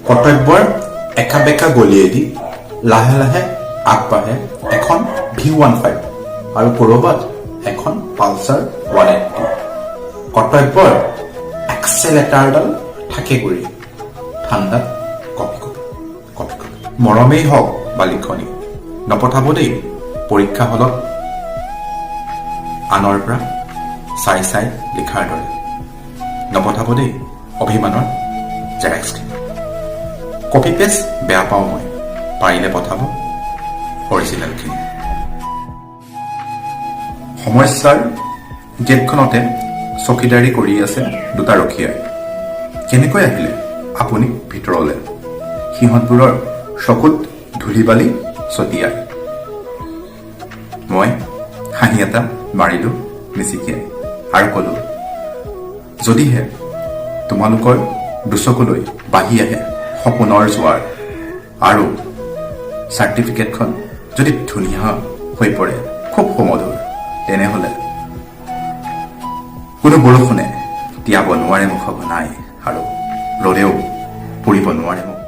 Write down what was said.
কৰ্তব্যৰ একা বেকা গলিয়েদি লাহে লাহে আগবাঢ়ে এখন V15 আৰু ক'ৰবাত এখন পালচাৰ 180। কৰ্তব্যৰ এক্সেলেটাৰডাল থাকে কৰি ঠাণ্ডাত কপি কপি কপি কপি। মৰমেই হওক বা লিখনি নপঠাব দেই পৰীক্ষা হলত আনৰ পৰা চাই চাই লিখাৰ দৰে। নপঠাব দেই অভিমানৰ জেৰেক্সখিনি। কপি পেষ্ট বেয়া পাওঁ মই, পাৰিলে পঠাব অৰিজিনেলখিনি। সমস্যাৰ গেটখনতে চকীদাৰী কৰি আছে দুটা ৰখীয়াই। কেনেকৈ আহিলে আপুনি ভিতৰলৈ? সিহঁতবোৰৰ চকুত ধূলি বালি ছটিয়াই। মই হাঁহি এটা মাৰিলো মিচিকিয়াই আৰু ক'লো, যদিহে তোমালোকৰ দুচকুলৈ বাঢ়ি আহে সপোনৰ জোৱাৰ আৰু চাৰ্টিফিকেটখন যদি ধুনীয়া হৈ পৰে খুব সুমধুৰ, তেনেহ'লে কোনো বৰষুণে তিয়াব নোৱাৰে মুখ ঘনাই আৰু ৰ'দেও পৰিব নোৱাৰে মোক।